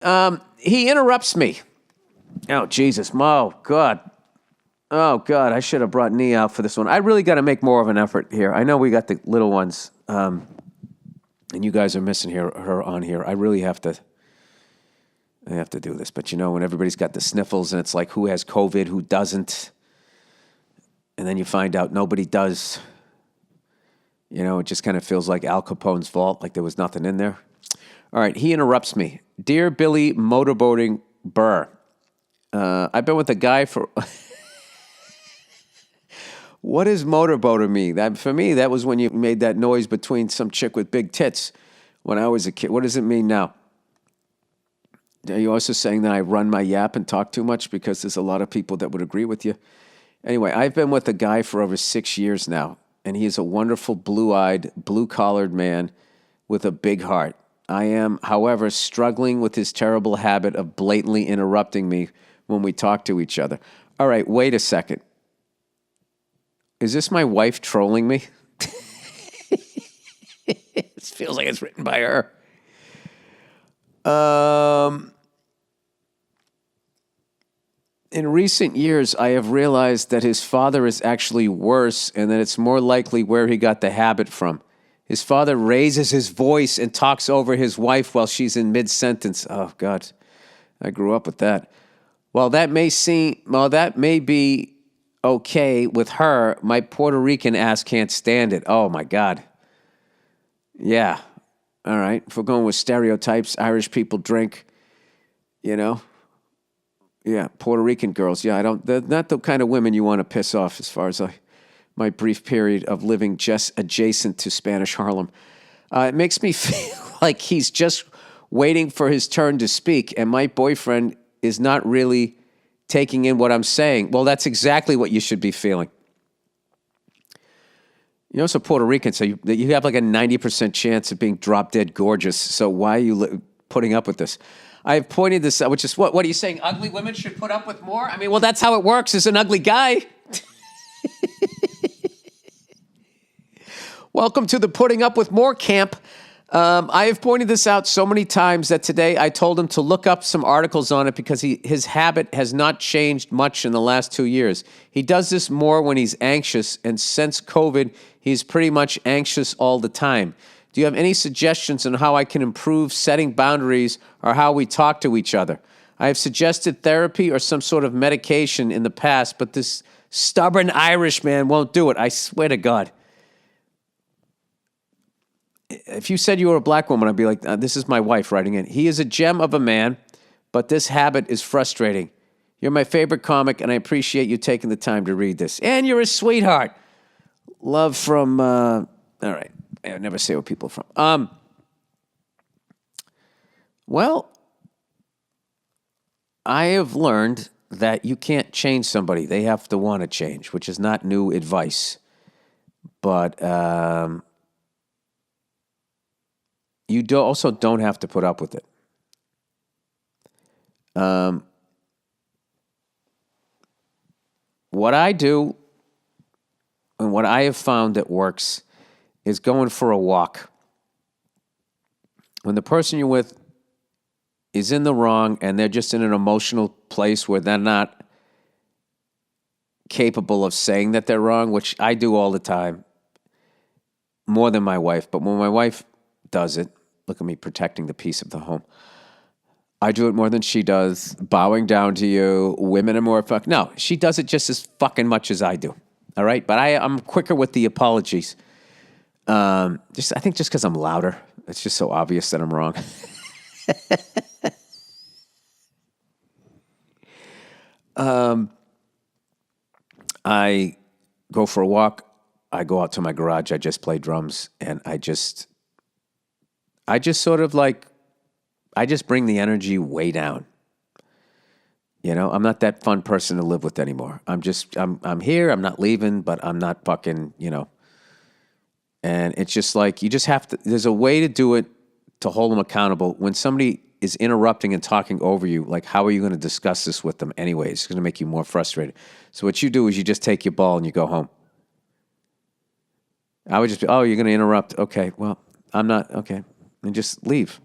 He interrupts me. Oh, Jesus. Oh, God. Oh, God. I should have brought Nee out for this one. I really got to make more of an effort here. I know we got the little ones, and you guys are missing her on here. I really have to. I have to do this. But, when everybody's got the sniffles and it's like who has COVID, who doesn't, and then you find out nobody does, it just kind of feels like Al Capone's fault, like there was nothing in there. All right, he interrupts me. Dear Billy Motorboating Burr, I've been with a guy for... What does motorboater mean? For me, that was when you made that noise between some chick with big tits when I was a kid. What does it mean now? Are you also saying that I run my yap and talk too much? Because there's a lot of people that would agree with you. Anyway, I've been with a guy for over 6 years now, and he is a wonderful blue-eyed, blue-collared man with a big heart. I am, however, struggling with his terrible habit of blatantly interrupting me when we talk to each other. All right, wait a second. Is this my wife trolling me? It feels like it's written by her. In recent years, I have realized that his father is actually worse and that it's more likely where he got the habit from. His father raises his voice and talks over his wife while she's in mid-sentence. Oh, God. I grew up with that. While that may be okay with her, my Puerto Rican ass can't stand it. Oh, my God. Yeah. All right. If we're going with stereotypes, Irish people drink, Yeah, Puerto Rican girls. Yeah, they're not the kind of women you want to piss off as far as my brief period of living just adjacent to Spanish Harlem. It makes me feel like he's just waiting for his turn to speak, and my boyfriend is not really taking in what I'm saying. Well, that's exactly what you should be feeling. You're also Puerto Rican, so you have like a 90% chance of being drop dead gorgeous, so why are you putting up with this? I've pointed this out, which is what are you saying? Ugly women should put up with more? I mean, well, that's how it works as an ugly guy. Welcome to the putting up with more camp. I have pointed this out so many times that today I told him to look up some articles on it because his habit has not changed much in the last 2 years. He does this more when he's anxious, and since COVID, he's pretty much anxious all the time. Do you have any suggestions on how I can improve setting boundaries or how we talk to each other? I have suggested therapy or some sort of medication in the past, but this stubborn Irish man won't do it. I swear to God. If you said you were a black woman, I'd be like, this is my wife writing in. He is a gem of a man, but this habit is frustrating. You're my favorite comic, and I appreciate you taking the time to read this. And you're a sweetheart. Love from, all right. I never say where people are from. Well, I have learned that you can't change somebody. They have to want to change, which is not new advice. But you also don't have to put up with it. What I do and what I have found that works is going for a walk. When the person you're with is in the wrong and they're just in an emotional place where they're not capable of saying that they're wrong, which I do all the time, more than my wife. But when my wife does it, look at me protecting the peace of the home. I do it more than she does, bowing down to you. Women are more No, she does it just as fucking much as I do. All right? But I'm quicker with the apologies. I think just because I'm louder, it's just so obvious that I'm wrong. I go for a walk. I go out to my garage. I just play drums, and I just sort of like, I just bring the energy way down. I'm not that fun person to live with anymore. I'm here. I'm not leaving, but I'm not fucking, And it's just like, you just have to, there's a way to do it to hold them accountable. When somebody is interrupting and talking over you, like, how are you going to discuss this with them anyway? It's going to make you more frustrated. So what you do is you just take your ball and you go home. I would just be, oh, you're going to interrupt. Okay, well, I'm not, okay. And just leave.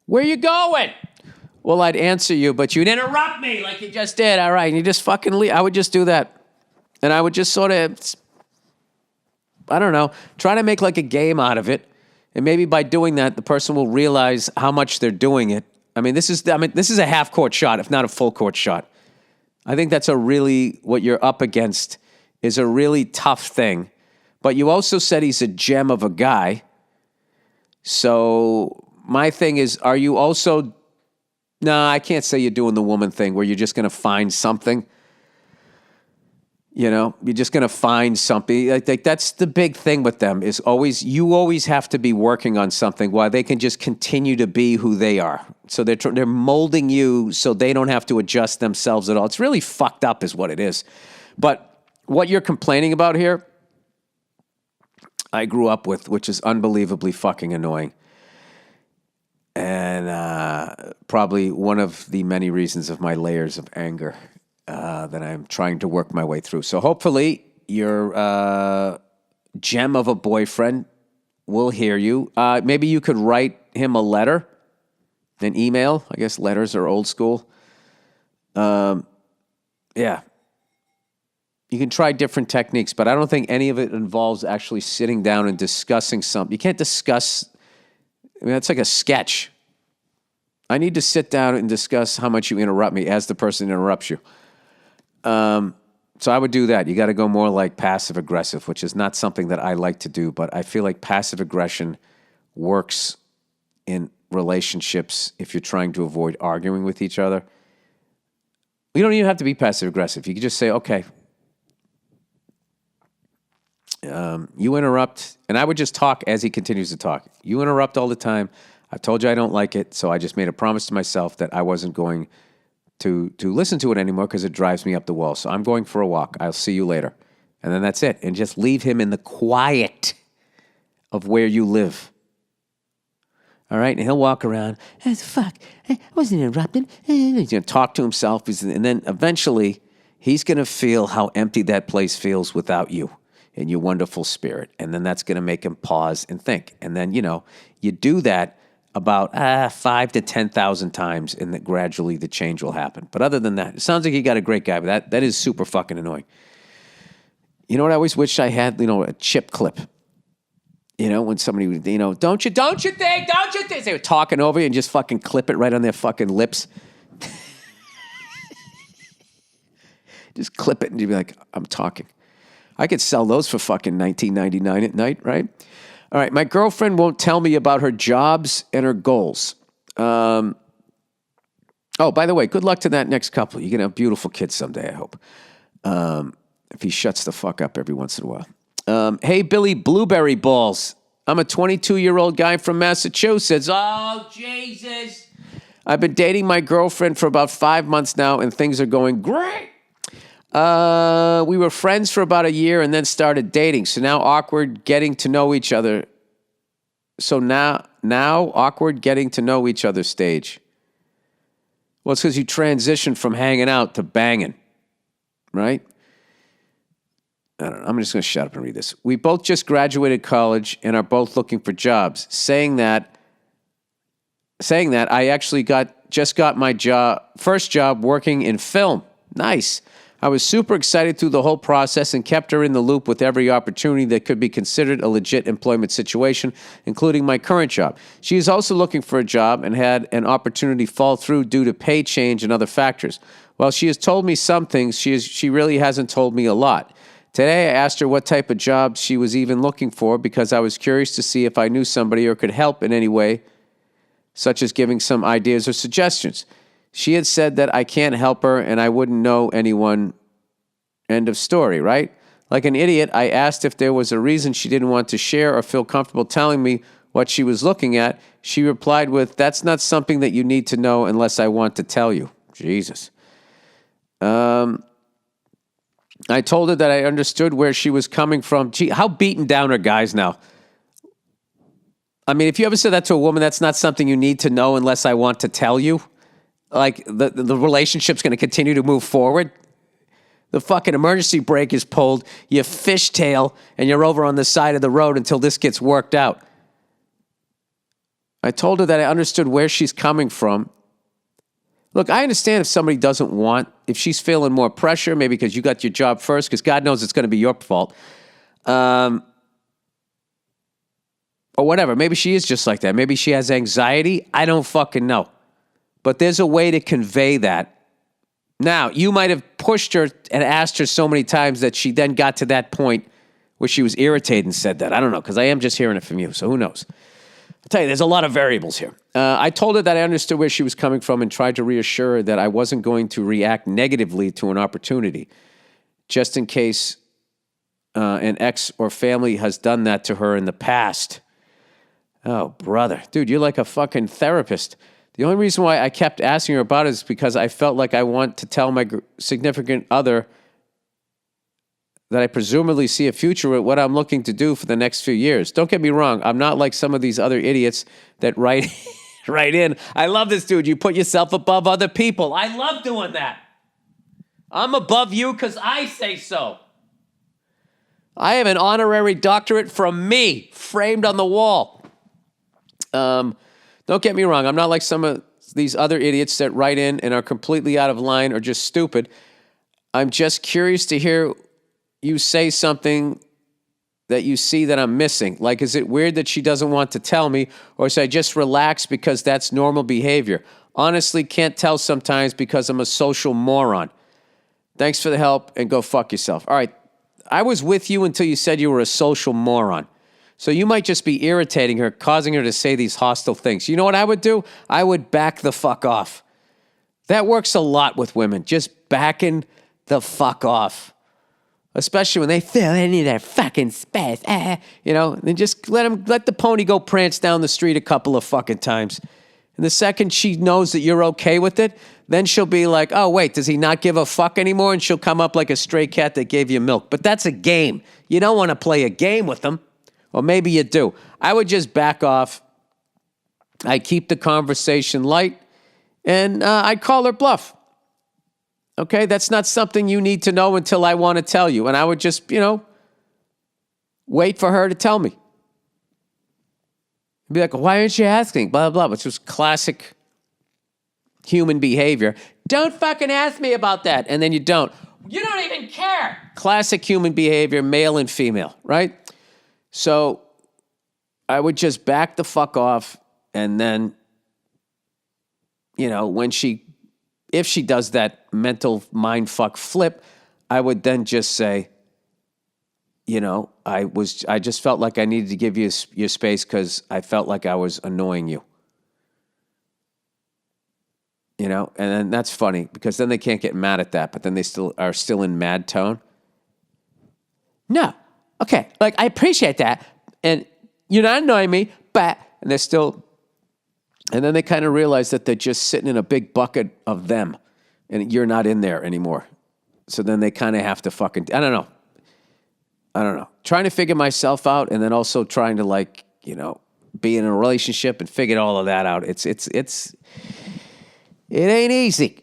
Where you going? Well, I'd answer you, but you'd interrupt me like you just did. All right, and you just fucking leave. I would just do that. And I would just sort of, I don't know, try to make like a game out of it. And maybe by doing that, the person will realize how much they're doing it. This is a half-court shot, if not a full-court shot. I think that's what you're up against is a really tough thing. But you also said he's a gem of a guy. So my thing is, are you also, I can't say you're doing the woman thing where you're just going to find something. You're just going to find something. Like that's the big thing with them is you always have to be working on something while they can just continue to be who they are. So they're molding you so they don't have to adjust themselves at all. It's really fucked up is what it is. But what you're complaining about here, I grew up with, which is unbelievably fucking annoying. And probably one of the many reasons of my layers of anger that I'm trying to work my way through. So hopefully your gem of a boyfriend will hear you. Maybe you could write him a letter, an email. I guess letters are old school. Yeah. You can try different techniques, but I don't think any of it involves actually sitting down and discussing something. You can't discuss, that's like a sketch. I need to sit down and discuss how much you interrupt me as the person interrupts you. So I would do that. You got to go more like passive aggressive, which is not something that I like to do, but I feel like passive aggression works in relationships if you're trying to avoid arguing with each other. You don't even have to be passive aggressive. You can just say, okay, you interrupt, and I would just talk as he continues to talk. You interrupt all the time. I told you I don't like it, so I just made a promise to myself that I wasn't going to listen to it anymore because it drives me up the wall. So I'm going for a walk. I'll see you later. And then that's it. And just leave him in the quiet of where you live. All right? And he'll walk around. Fuck, I wasn't interrupted. He's going to talk to himself. And then eventually, he's going to feel how empty that place feels without you and your wonderful spirit. And then that's going to make him pause and think. And then, you do that about 5,000 to 10,000 times, and that gradually the change will happen. But other than that, it sounds like you got a great guy, but that is super fucking annoying. You know what I always wished I had? A chip clip. When somebody would, don't you think? They were talking over you and just fucking clip it right on their fucking lips. Just clip it and you'd be like, I'm talking. I could sell those for fucking $19.99 at night, right? All right, my girlfriend won't tell me about her jobs and her goals. Oh, by the way, good luck to that next couple. You're going to have beautiful kids someday, I hope. If he shuts the fuck up every once in a while. Hey, Billy Blueberry Balls. I'm a 22-year-old guy from Massachusetts. Oh, Jesus. I've been dating my girlfriend for about 5 months now, and things are going great. We were friends for about a year and then started dating. So now awkward getting to know each other. So now awkward getting to know each other stage. Well, it's because you transitioned from hanging out to banging, right? I don't know. I'm just going to shut up and read this. We both just graduated college and are both looking for jobs. Saying that, I actually just got my first job working in film. Nice. I was super excited through the whole process and kept her in the loop with every opportunity that could be considered a legit employment situation, including my current job. She is also looking for a job and had an opportunity fall through due to pay change and other factors. While she has told me some things, she really hasn't told me a lot. Today, I asked her what type of job she was even looking for because I was curious to see if I knew somebody or could help in any way, such as giving some ideas or suggestions. She had said that I can't help her and I wouldn't know anyone. End of story, right? Like an idiot, I asked if there was a reason she didn't want to share or feel comfortable telling me what she was looking at. She replied with, "That's not something that you need to know unless I want to tell you." Jesus. I told her that I understood where she was coming from. Gee, how beaten down are guys now? I mean, if you ever said that to a woman, that's not something you need to know unless I want to tell you. Like, the relationship's going to continue to move forward. The fucking emergency brake is pulled, you fishtail, and you're over on the side of the road until this gets worked out. I told her that I understood where she's coming from. Look, I understand if somebody doesn't want, if she's feeling more pressure, maybe because you got your job first, because God knows it's going to be your fault. Or whatever. Maybe she is just like that. Maybe she has anxiety. I don't fucking know. But there's a way to convey that. Now, you might have pushed her and asked her so many times that she then got to that point where she was irritated and said that. I don't know, because I am just hearing it from you, so who knows? I'll tell you, there's a lot of variables here. I told her that I understood where she was coming from and tried to reassure her that I wasn't going to react negatively to an opportunity, just in case an ex or family has done that to her in the past. Oh, brother. Dude, you're like a fucking therapist. The only reason why I kept asking her about it is because I felt like I want to tell my significant other that I presumably see a future with what I'm looking to do for the next few years. Don't get me wrong. I'm not like some of these other idiots that write in. I love this, dude. You put yourself above other people. I love doing that. I'm above you because I say so. I have an honorary doctorate from me framed on the wall. Don't get me wrong. I'm not like some of these other idiots that write in and are completely out of line or just stupid. I'm just curious to hear you say something that you see that I'm missing. Like, is it weird that she doesn't want to tell me, or should I just relax because that's normal behavior? Honestly, can't tell sometimes because I'm a social moron. Thanks for the help, and go fuck yourself. All right, I was with you until you said you were a social moron. So you might just be irritating her, causing her to say these hostile things. You know what I would do? I would back the fuck off. That works a lot with women, just backing the fuck off. Especially when they feel they need their fucking space. You know, then just let the pony go prance down the street a couple of fucking times. And the second she knows that you're okay with it, then she'll be like, oh, wait, does he not give a fuck anymore? And she'll come up like a stray cat that gave you milk. But that's a game. You don't want to play a game with them. Or maybe you do. I would just back off. I keep the conversation light. And I'd call her bluff. Okay, that's not something you need to know until I want to tell you. And I would just, wait for her to tell me. Be like, why aren't you asking? Blah, blah, blah. Which was classic human behavior. Don't fucking ask me about that. And then you don't. You don't even care. Classic human behavior, male and female, right? So I would just back the fuck off. And then, if she does that mental mind fuck flip, I would then just say, I just felt like I needed to give you your space because I felt like I was annoying you. And then that's funny because then they can't get mad at that, but then they are still in mad tone. No. Okay. Like, I appreciate that. And you're not annoying me, but, and they're still, and then they kind of realize that they're just sitting in a big bucket of them and you're not in there anymore. So then they kind of have to fucking, I don't know. Trying to figure myself out and then also trying to be in a relationship and figure all of that out. It ain't easy.